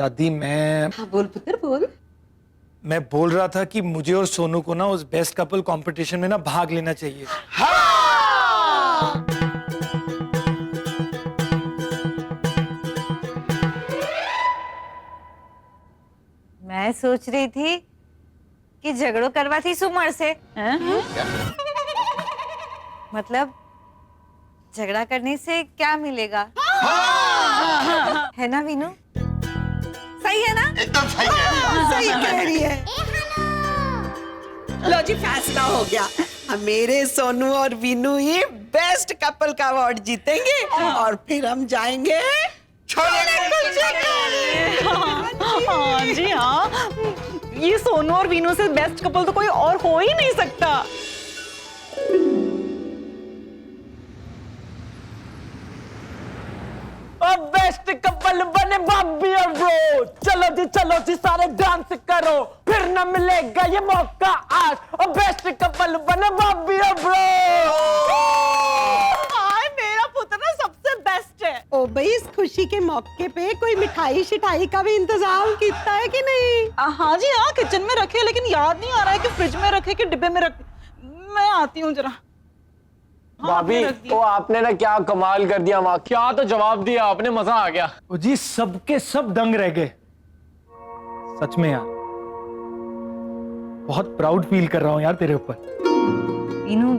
दादी हाँ बोल पुत्र बोल। मैं बोल रहा था कि मुझे और सोनू को ना उस बेस्ट कपल कंपटीशन में ना भाग लेना चाहिए। हाँ! मैं सोच रही थी कि झगड़ो करवाती सुमर से। मतलब झगड़ा करने से क्या मिलेगा? है ना वीनू? सही है ना? एकदम सही है। सही कह रही है। लो जी फैसला हो गया, मेरे सोनू और वीनू ही बेस्ट कपल का अवार्ड जीतेंगे और फिर हम जाएंगे हाँ जी हाँ, ये सोनू और वीनू से बेस्ट कपल तो कोई और हो ही नहीं सकता। अब बेस्ट कपल बने बॉबी और ब्रो। चलो जी सारे डांस करो, फिर न मिलेगा ये मौका आज। और बेस्ट कपल बने बॉबी और ब्रो। मेरा पुत्र ना सबसे बेस्ट है। ओ भाई, इस खुशी के मौके पे कोई मिठाई शिठाई का भी इंतजाम किया है कि नहीं? हाँ जी हाँ, किचन में रखे, लेकिन याद नहीं आ रहा है कि फ्रिज में रखे कि डिब्बे में रखे। मैं आती हूँ जरा। भाभी वो आपने ना क्या कमाल कर दिया, वहां क्या तो जवाब दिया आपने, मजा आ गया। ओ जी सबके सब दंग रह गए सच में यार। बहुत प्राउड फील कर रहा हूं यार तेरे ऊपर। वीनू,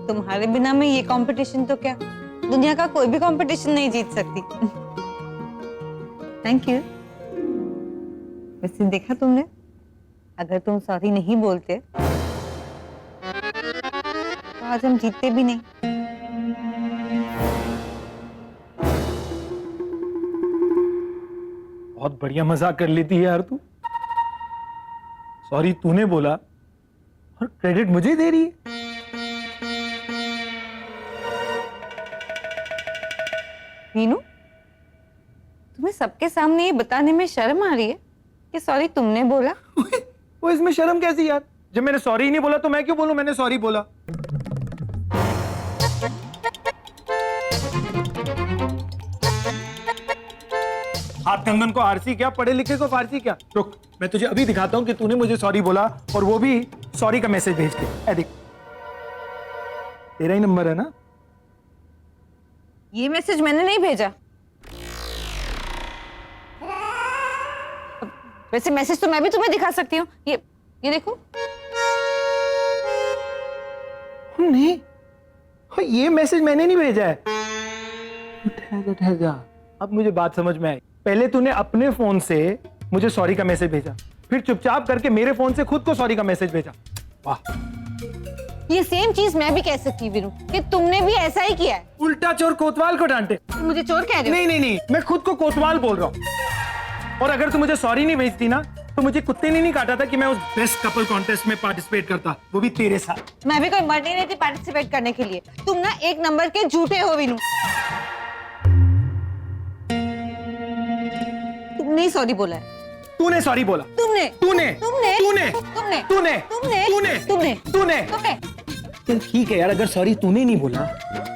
तुम्हारे बिना में ये कंपटीशन तो क्या, दुनिया का कोई भी कंपटीशन नहीं जीत सकती। Thank you. वैसे देखा तुमने, अगर तुम सॉरी नहीं बोलते तो आज हम जीतते भी नहीं। बहुत बढ़िया मजाक कर लेती है यार तू। सॉरी तूने बोला और क्रेडिट मुझे दे रही है। वीनू, तुम्हें सबके सामने ये बताने में शर्म आ रही है कि सॉरी तुमने बोला? वो इसमें शर्म कैसी यार? जब मैंने सॉरी ही नहीं बोला तो मैं क्यों बोलूं मैंने सॉरी बोला? हाथ कंगन को आरसी क्या, पढ़े लिखे को फारसी क्या? रुक, मैं तुझे अभी दिखाता हूं कि तूने मुझे सॉरी बोला, और वो भी सॉरी का मैसेज भेज के। ए देख, तेरा ही नंबर है ना? ये मैसेज मैंने नहीं भेजा। वैसे मैसेज तो मैं भी तुम्हें दिखा सकती हूँ। ये देखो। नहीं, ये मैसेज मैंने नहीं भेजा है। ठहर जा, अब मुझे बात समझ में आई। पहले तूने अपने फोन से मुझे सॉरी का मैसेज भेजा, फिर चुपचाप करके मेरे फोन से खुद को सॉरी का मैसेज भेजा। वाह, ये सेम चीज मैं भी कह सकती हूँ कि तुमने भी ऐसा ही किया है। उल्टा चोर कोतवाल को डांटे। तुम मुझे चोर कह रहे हो? नहीं, मैं खुद को कोतवाल बोल रहा हूँ। और अगर तू मुझे सॉरी नहीं भेजती ना तो मुझे कुत्ते ने नहीं काटा था कि मैं उस बेस्ट कपल कॉन्टेस्ट में पार्टिसिपेट करता, वो भी तेरे साथ। मैं भी कोई मर्द नहीं थी पार्टिसिपेट करने के लिए। तुम ना एक नंबर के झूठे हो वीनू। तुमने सॉरी बोला है। तूने सॉरी बोला। तुमने तूने तुमने तूने तुमने तूने तुमने तूने तुमने तूने तुमने। चल ठीक है यार, अगर सॉरी तूने नहीं बोला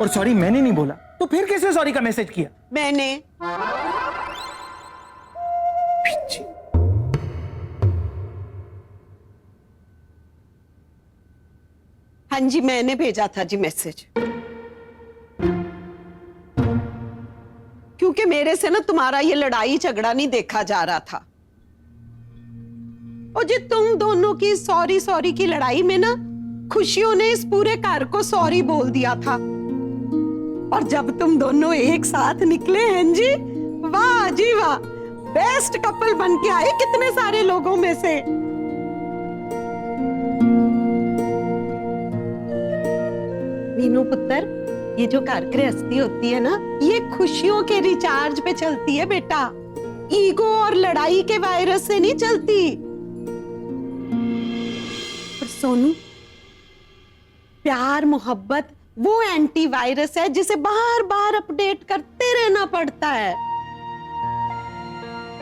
और सॉरी मैंने नहीं बोला तो फिर कैसे सॉरी का मैसेज किया? मैंने। हाँ जी, मैंने भेजा था जी मैसेज, क्योंकि मेरे से ना तुम्हारा ये लड़ाई झगड़ा नहीं देखा जा रहा था। और जी तुम दोनों की सॉरी की लड़ाई में ना खुशियों ने इस पूरे घर को सॉरी बोल दिया था। और जब तुम दोनों एक साथ निकले हैं जी, वाह जी वाह, बेस्ट कपल बन के आए कितने सारे लोगों में से। वीनू पुत्र, ये जो घर गृहस्थी होती है ना, ये खुशियों के रिचार्ज पे चलती है बेटा, ईगो और लड़ाई के वायरस से नहीं चलती। और सोनू, प्यार मोहब्बत वो एंटी वायरस है जिसे बार बार अपडेट करते रहना पड़ता है।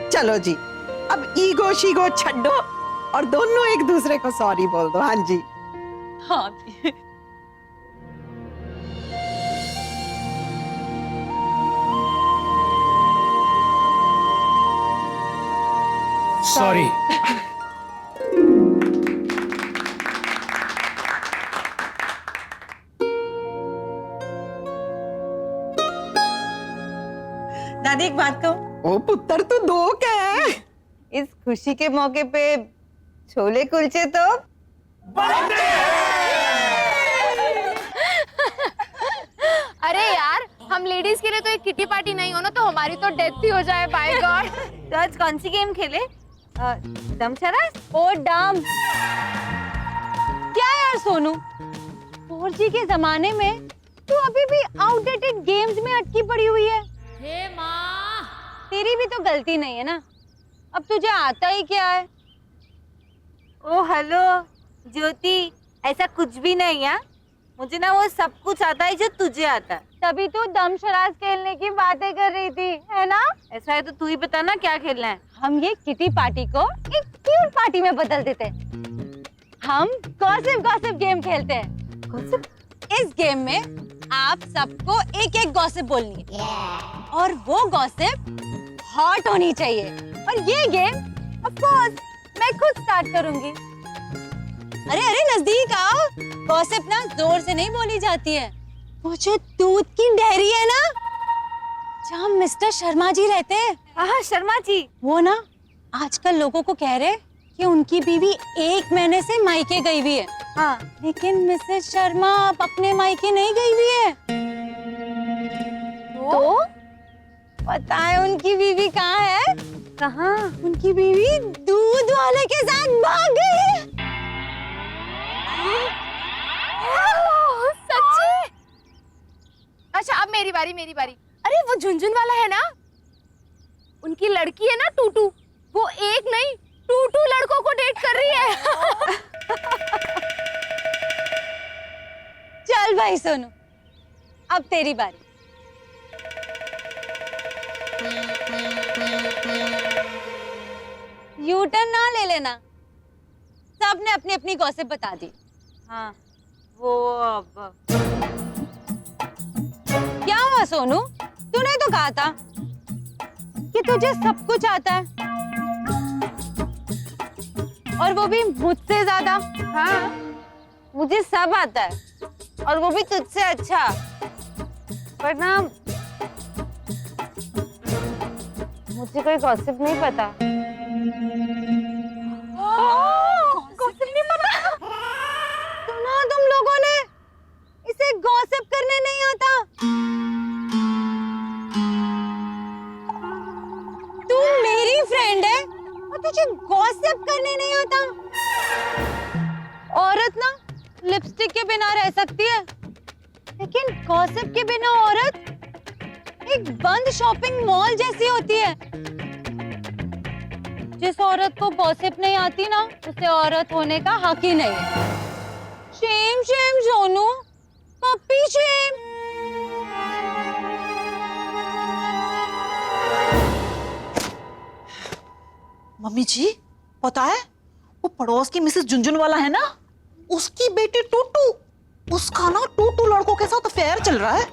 चलो जी, अब ईगो शीगो छड्डो और दोनों एक दूसरे को सॉरी बोल दो। हाँ जी, हाँ जी। सॉरी। दादी एक बात कहूँ, ओ पुत्र तू दो क्या है? इस खुशी के मौके पे छोले कुलचे तो अरे यार, हम लेडीज के लिए तो एक किटी पार्टी नहीं हो ना, तो हमारी तो डेथ ही हो जाए। By God. तो आज कौन सी गेम खेले? दमशराज? ओ डम। क्या यार सोनू, 4G के जमाने में तू अभी भी आउटडेटेड गेम्स में अटकी पड़ी हुई है। हे माँ, तेरी भी तो गलती नहीं है ना, अब तुझे आता ही क्या है? ओ हेलो ज्योति, ऐसा कुछ भी नहीं है, मुझे ना वो सब कुछ आता है जो तुझे आता है। तभी तो दमशराज खेलने की बातें कर रही थी, है ना? ऐसा है तो तू ही बता ना क्या खेलना है। हम ये किटी पार्टी को एक क्यूट पार्टी में बदल देते हैं। हम गॉसिप गेम खेलते हैं। गॉसिप? इस गेम में आप सबको एक एक गॉसिप बोलनी है और वो गॉसिप हॉट होनी चाहिए। और ये गेम ऑफ कोर्स मैं खुद स्टार्ट करूंगी। अरे अरे नजदीक आओ, गॉसिप ना जोर से नहीं बोली जाती है, वो जो दूध की डेयरी है ना जहाँ मिस्टर शर्मा जी रहते हैं। हाँ शर्मा जी, वो ना आजकल लोगों को कह रहे कि उनकी बीवी 1 महीने से मायके गई हुई है। हाँ, लेकिन मिसेस शर्मा अब अपने मायके नहीं गई हुई है। तो पता है उनकी बीवी कहाँ है? कहाँ? उनकी बीवी दूध वाले के साथ भाग गई है। सच्ची? अच्छा अब मेरी बारी। अरे वो झुनझुन वाला है ना, उनकी लड़की है ना टूटू, वो एक नहीं 2 लड़कों को डेट कर रही है। चल भाई सोनू, अब तेरी बारी। यूटर्न ना ले लेना, सबने अपनी अपनी गॉसिप बता दी। हाँ वो अब क्या हुआ सोनू, तूने तो कहा था कि तुझे सब कुछ आता है और वो भी मुझसे ज्यादा। हाँ मुझे सब आता है और वो भी तुझसे अच्छा, पर ना मुझे कोई गॉसिप नहीं पता। गॉसिप नहीं पता? सुना तुम लोगों ने, इसे गॉसिप करने नहीं आता। तू मेरी फ्रेंड है और तुझे गॉसिप करने नहीं आता? औरत ना लिपस्टिक के बिना रह सकती है, लेकिन गॉसिप के बिना औरत एक बंद शॉपिंग मॉल जैसी होती है। जिस औरत को गॉसिप नहीं आती ना, उसे औरत होने का हक ही नहीं है। Shame shame Sonu, puppy shame. Mummy ji पता है, वो पड़ोस की मिसेस झुनझुन वाला है ना, उसकी बेटी टूटू, उसका ना 2 लड़कों के साथ अफेयर चल रहा है।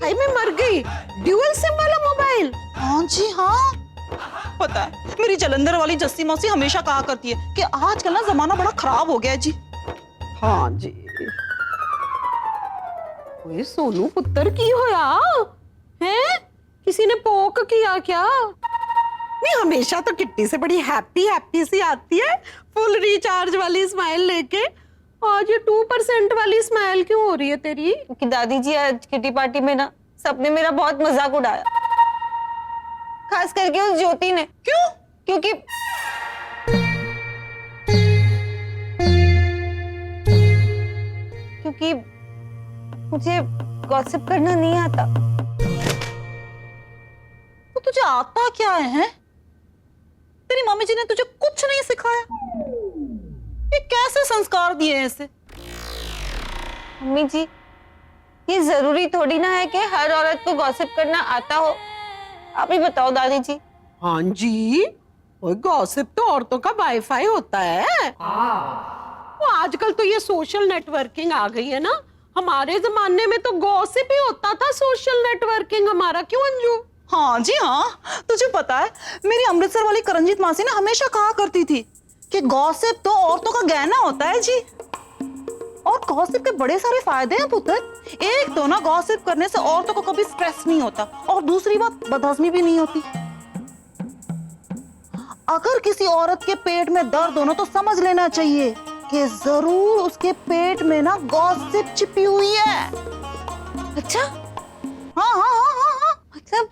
भाई मैं मर गई, ड्यूअल सिम वाला मोबाइल। हाँ जी हाँ, पता है मेरी जलंधर वाली जस्सी मौसी हमेशा कहा करती है कि आजकल ना जमाना बड़ा खराब हो गया है जी। हाँ जी। ओए सोनू पुत्र की होया है, किसी ने पोक किया क्या? नहीं, हमेशा तो किट्टी से बड़ी हैप्पी सी आती है, फुल रिचार्ज वाली स्माइल लेके। आज ये 2% वाली स्माइल क्यों हो रही है तेरी? कि दादी जी आज किटी पार्टी में ना सबने मेरा बहुत मजाक उड़ाया, खास करके उस ज्योति ने। क्यों? क्योंकि मुझे गॉसिप करना नहीं आता। तो तुझे आता क्या है? तेरी मम्मी जी ने तुझे कुछ नहीं सिखाया? ये कैसे संस्कार दिए हैं इसे? मम्मी जी, ये जरूरी थोड़ी ना है कि हर औरत को गॉसिप करना आता हो। आप ही बताओ दादी जी। हाँ जी, ओए गॉसिप तो औरतों का वाईफाई होता है। वो आजकल तो ये सोशल नेटवर्किंग आ गई है ना, हमारे जमाने में तो गॉसिप ही होता था सोशल नेटवर्किंग हमारा। क्यों अंजू? हाँ जी हाँ, तुझे पता है मेरी अमृतसर वाली करणजीत मासी ना हमेशा कहा करती थी कि गॉसिप तो औरतों का गहना होता है जी। और गॉसिप के बड़े सारे फायदे हैं पुत्र। एक तो ना गॉसिप करने से औरतों को कभी स्ट्रेस नहीं होता, और दूसरी बात बदहजमी भी नहीं होती। अगर किसी औरत के पेट में दर्द हो ना तो समझ लेना चाहिए कि जरूर उसके पेट में ना गॉसिप छिपी हुई है। अच्छा, हाँ हाँ हाँ हाँ हाँ। मतलब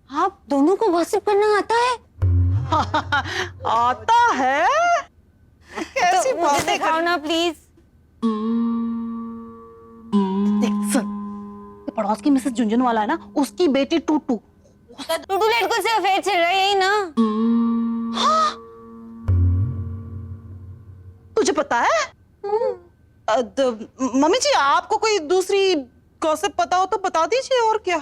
आप दोनों को गॉसिप करना आता है? आता है? कैसी तो मुझे बातें दिखाओ ना प्लीज। देख सुन, ये पड़ोस की मिसेस झुंझुनवाला है ना, उसकी बेटी टूटू। टूटू लड़कों से अफेयर चल रहा है यही ना? हाँ? तुझे पता है? मम्मी जी आपको कोई दूसरी गॉसिप पता हो तो बता दीजिए, और क्या।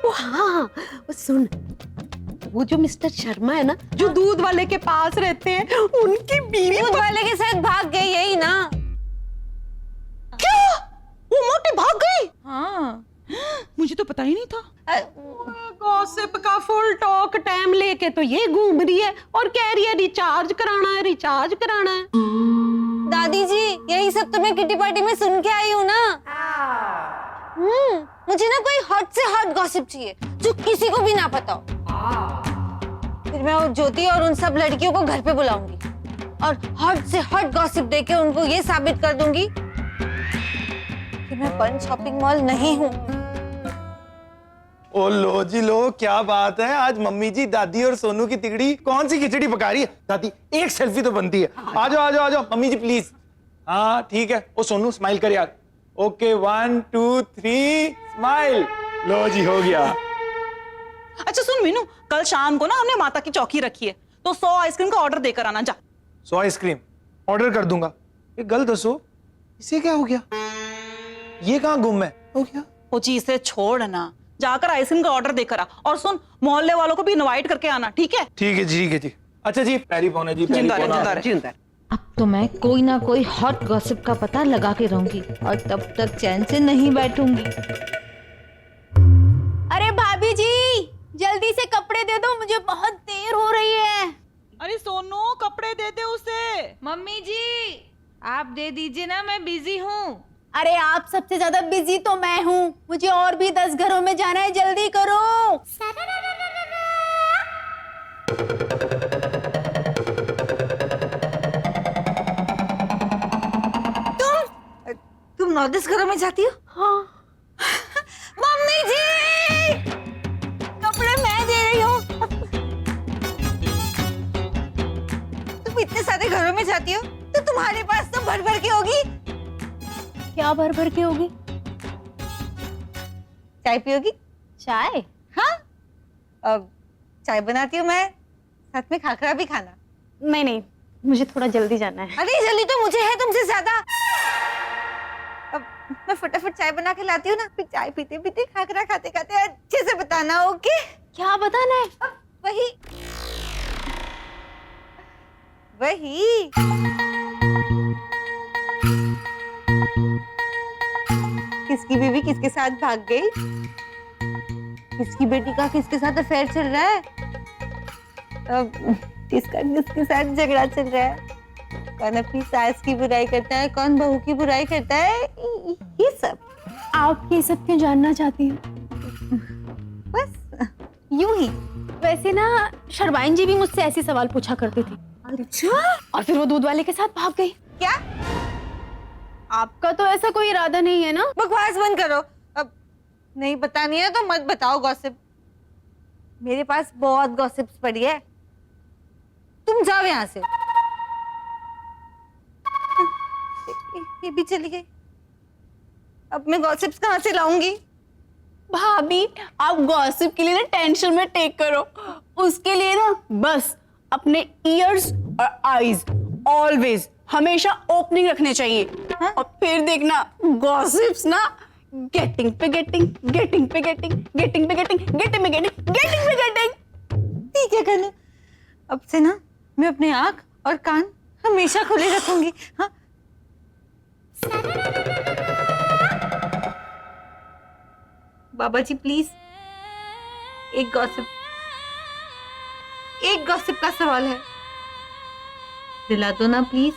ओ हाँ, वो सुन, वो जो मिस्टर शर्मा है ना, जो दूध वाले के पास रहते हैं, उनकी बीवी दूध वाले के साथ भाग गई यही ना? क्या वो मोटी भाग गई? हाँ, मुझे तो पता ही नहीं था। गॉसिप का फुल टॉक टाइम लेके तो ये घूम रही है और कह रही है रिचार्ज कराना है, रिचार्ज कराना है। दादी जी, यही सब तो मैं किटी पार्टी में सुन के आई हूँ ना। मुझे ना कोई हॉट से हॉट गॉसिप चाहिए जो किसी को भी ना पता हो। फिर मैं वो ज्योति और उन सब लड़कियों को घर पे बुलाऊंगी और हॉट से हॉट गॉसिप देके उनको ये साबित कर दूंगी कि मैं पंच शॉपिंग मॉल नहीं हूँ। ओ लो जी लो, क्या बात है, आज मम्मी जी, दादी और सोनू की तिगड़ी कौन सी खिचड़ी पका रही है? दादी एक सेल्फी तो बनती है। आ जाओ आ जाओ आ जाओ मम्मी जी प्लीज। हाँ ठीक है। ओ सोनू स्माइल कर यार। Okay 1 2 3 smile. लो जी हो गया। अच्छा सुन मीनू, कल शाम को ना हमने माता की चौकी रखी है, तो 100 आइसक्रीम का ऑर्डर देकर आना जा। 100 आइसक्रीम ऑर्डर कर दूंगा। एक गल दसो, इसे क्या हो गया? ये कहाँ गुम है? हो गया वो चीज से छोड़ ना, जाकर आइसक्रीम का ऑर्डर देकर आ। और सुन, मोहल्ले वालों को भी इनवाइट करके आना, ठीक है? ठीक है जी, ठीक है जी। अच्छा जी, पैरी पौने जी, पैरी जिंदा रहे, पौना। जिंदा रहे, जिंदा रहे। अब तो मैं कोई ना कोई हॉट गॉसिप का पता लगा के रहूंगी और तब तक चैन से नहीं बैठूंगी। अरे भाभी जी, जल्दी से कपड़े दे दो, मुझे बहुत देर हो रही है। अरे सोनू, कपड़े दे दे उसे। मम्मी जी, आप दे दीजिए ना, मैं बिजी हूँ। अरे आप सबसे ज्यादा बिजी तो मैं हूँ, मुझे और भी 10 घरों में जाना है, जल्दी करो। तुम 9-10 घरों में जाती हो? हाँ। मम्मी जी, कपड़े मैं दे रही हूँ। तुम इतने सारे घरों में जाती हो तो तुम्हारे पास तो भर भर के होगी। क्या भर भर के होगी? चाय पियोगी? चाय? हाँ, अब चाय बनाती हूँ मैं, साथ में खाखरा भी खाना। नहीं नहीं, मुझे थोड़ा जल्दी जाना है। अरे जल्दी तो मुझे है तुमसे ज्यादा। अब मैं फटाफट चाय बना के लाती हूँ ना, फिर चाय पीते पीते खाखरा खाते खाते अच्छे से बताना। ओके? क्या बताना है? वही वही किसकी बीवी किसके साथ भाग गई, किसकी बेटी का किसके साथ अफेयर चल रहा है, अब किसका किसके साथ झगड़ा चल रहा है, कौन अपनी सास की बुराई करता है, कौन बहू की बुराई करता है, ये सब। आप ये सब क्यों जानना चाहती हो? बस यूं ही। वैसे ना शर्माइन जी भी मुझसे ऐसे सवाल पूछा करती थी। अच्छा, और फिर वो दूध वाले के साथ भाग गई। क्या? आपका तो ऐसा कोई इरादा नहीं है ना? बकवास बंद करो। अब नहीं बतानी है तो मत बताओ गॉसिप, मेरे पास बहुत गॉसिप्स पड़ी है। तुम जाओ यहाँ से। ये भी चली गई, अब मैं गॉसिप्स कहाँ से लाऊंगी? भाभी, आप गॉसिप के लिए ना टेंशन में टेक करो, उसके लिए ना बस अपने ईयर्स और आईज ऑलवेज हमेशा ओपनिंग रखने चाहिए। हाँ? और फिर देखना गॉसिप्स ना गेटिंग पे गेटिंग, गेटिंग पे गेटिंग, गेटिंग पे गेटिंग, गेटिंग पे गेटिंग, गेटिंग पे गेटिंग। ठीक है कन्नू, अब से ना मैं अपने आंख और कान हमेशा खुले रखूंगी। हाँ, बाबा जी प्लीज, एक गॉसिप का सवाल है, दिला दो ना प्लीज।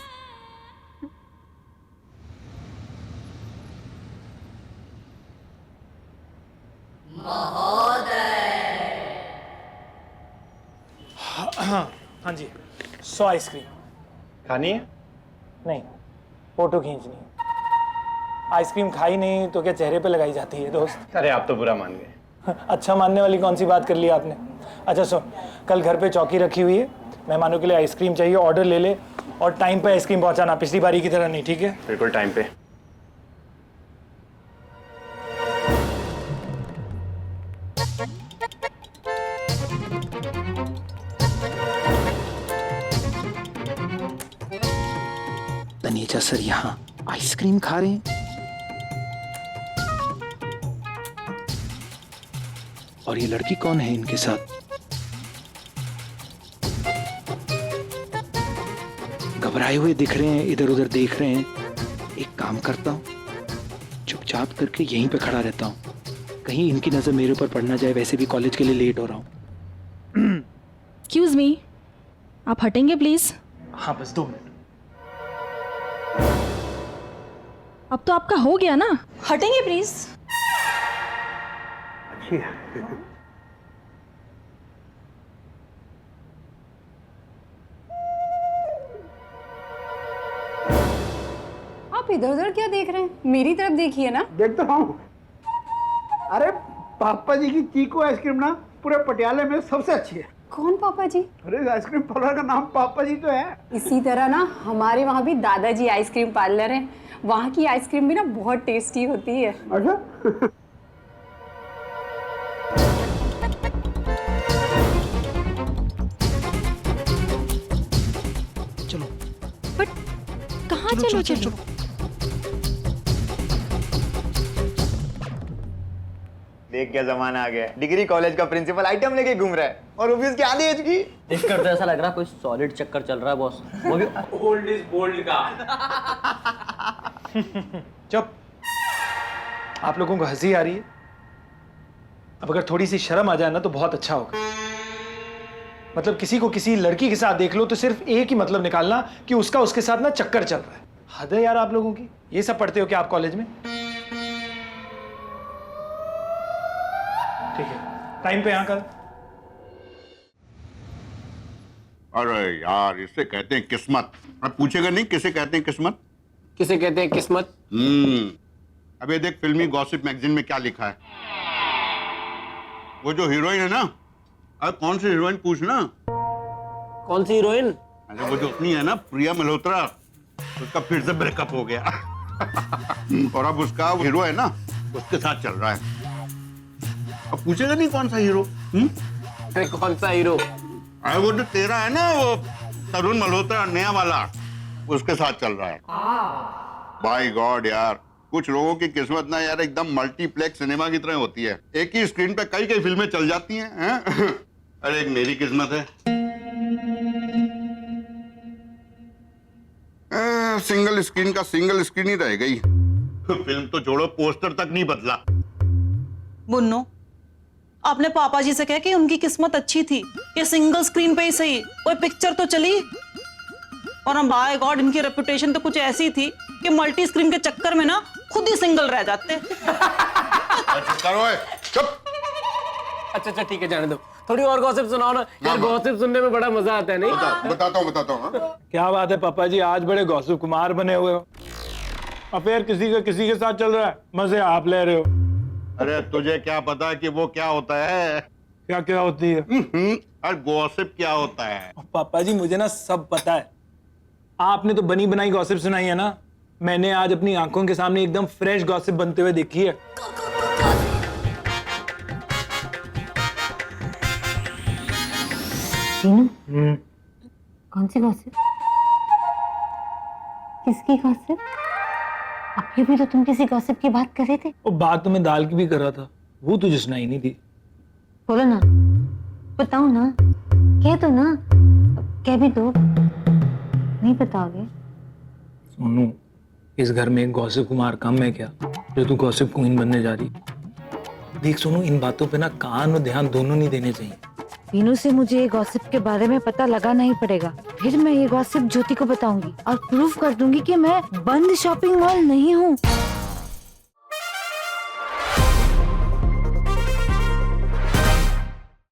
हाँ जी, 100 आइसक्रीम खानी है? नहीं, फोटो खींचनी है। आइसक्रीम खाई नहीं तो क्या चेहरे पे लगाई जाती है दोस्त? अरे आप तो बुरा मान गए। अच्छा मानने वाली कौन सी बात कर ली आपने? अच्छा सुन, कल घर पे चौकी रखी हुई है, मेहमानों के लिए आइसक्रीम चाहिए, ऑर्डर ले ले और टाइम पे आइसक्रीम पहुंचाना, पिछली बारी की तरह नहीं, ठीक है? बिल्कुल टाइम पे। तनेजा सर यहाँ आइसक्रीम खा रहे हैं? और ये लड़की कौन है इनके साथ? घबराए हुए दिख रहे हैं, इधर उधर देख रहे हैं। एक काम करता हूँ, चुपचाप करके यहीं पे खड़ा रहता हूँ, कहीं इनकी नजर मेरे ऊपर पड़ ना जाए, वैसे भी कॉलेज के लिए लेट हो रहा हूँ। एक्सक्यूज मी, आप हटेंगे प्लीज? हाँ बस 2 मिनट। अब तो आपका हो गया ना, हटेंगे प्लीज? आप इधर उधर क्या देख रहे हैं? मेरी तरफ देखिए ना। देख तो रहा हूँ। अरे पापा जी की चीकू आइसक्रीम ना पूरे पटियाले में सबसे अच्छी है। कौन पापा जी? अरे आइसक्रीम पार्लर का नाम पापा जी तो है। इसी तरह ना हमारे वहाँ भी दादाजी आइसक्रीम पार्लर है, वहाँ की आइसक्रीम भी ना बहुत टेस्टी होती है। अच्छा चलो बट कहाँ चलो चलो? देख क्या जमाना आ गया, डिग्री कॉलेज का प्रिंसिपल आइटम लेके घूम रहा है और वो भी उसकी आधी एज की। देखकर तो ऐसा लग रहा है कोई सॉलिड चक्कर चल रहा है बॉस, वो भी ओल्ड इज बोल्ड का। चुप। आप लोगों को हंसी आ रही है? अब अगर थोड़ी सी शर्म आ जाए ना तो बहुत अच्छा होगा। मतलब किसी को किसी लड़की के साथ देख लो तो सिर्फ एक ही मतलब निकालना कि उसका उसके साथ ना चक्कर चल रहा है। हद है यार आप लोगों की। ये सब पढ़ते हो क्या आप कॉलेज में? ठीक है, टाइम पे यहाँ कर। अरे यार इसे कहते हैं किस्मत। अब पूछेगा नहीं किसे कहते हैं किस्मत? किसे कहते हैं किस्मत? अब ये देख फिल्मी गॉसिप मैगजीन में क्या लिखा है। वो जो हीरोइन है ना, अब कौन सी हीरोइन पूछना। कौन सी हीरोइन? अरे वो जो अपनी है ना प्रिया मल्होत्रा, उसका फिर से ब्रेकअप हो गया। और अब उसका हीरो है ना उसके साथ चल रहा है। अब पूछेगा नहीं कौन सा हीरो? अरे कौन सा हीरो? अरे वो जो तेरा है ना, वो तरुण मल्होत्रा नया वाला, उसके साथ चल रहा है। बाय गॉड यार, कुछ लोगों की किस्मत ना यार एकदम मल्टीप्लेक्स सिनेमा की तरह होती है। एक ही स्क्रीन पे कई कई फिल्में चल जाती हैं। अरे एक मेरी किस्मत है, सिंगल स्क्रीन का सिंगल स्क्रीन ही रह गई। फिल्म तो छोड़ो, पोस्टर तक नहीं बदला। मुन्नो, आपने पापा जी से कहा कि उनकी किस्मत अच्छी थी, ये सिंगल स्क्रीन पे ही सही कोई पिक्चर तो चली। और हम बाय गॉड इनकी रेपुटेशन तो कुछ ऐसी थी कि मल्टी स्क्रीन के चक्कर में ना खुद ही सिंगल रह जाते। चुप। अच्छा ठीक है, जाने दो। थोड़ी और गॉसिप सुनाओ ना यार, गॉसिप सुनने में बड़ा मजा आता है नहीं? बताता हूँ। क्या बात है पापा जी, आज बड़े गॉसिप कुमार बने हुए हो। अफेयर किसी के साथ चल रहा है, मजे आप ले रहे हो। अरे तुझे क्या पता है कि वो क्या होता है? क्या क्या होती है? अरे गॉसिप क्या होता है? पापा जी मुझे ना सब पता है। आपने तो बनी बनाई गॉसिप सुनाई है ना, मैंने आज अपनी आंखों के सामने एकदम फ्रेश गॉसिप बनते हुए देखी है। कौन सी गॉसिप? किसकी गॉसिप? अभी भी तो तुम किसी गॉसिप की बात कर रहे थे। वो बात तो मैं दाल की भी कर रहा था, वो तुझे सुनाई नहीं थी। बोलो ना, बताओ ना, कह दो ना, कह भी दो। नहीं बताओगे? सोनू, इस घर में एक गॉसिप कुमार कम है क्या जो तू गॉसिप क्वीन बनने जा रही? देख सोनू, इन बातों पे ना कान और ध्यान दोनों नहीं देने चाहिए। मीनू से मुझे ये गॉसिप के बारे में पता लगाना ही पड़ेगा, फिर मैं ये गॉसिप ज्योति को बताऊंगी और प्रूफ कर दूंगी कि मैं बंद शॉपिंग मॉल नहीं हूँ।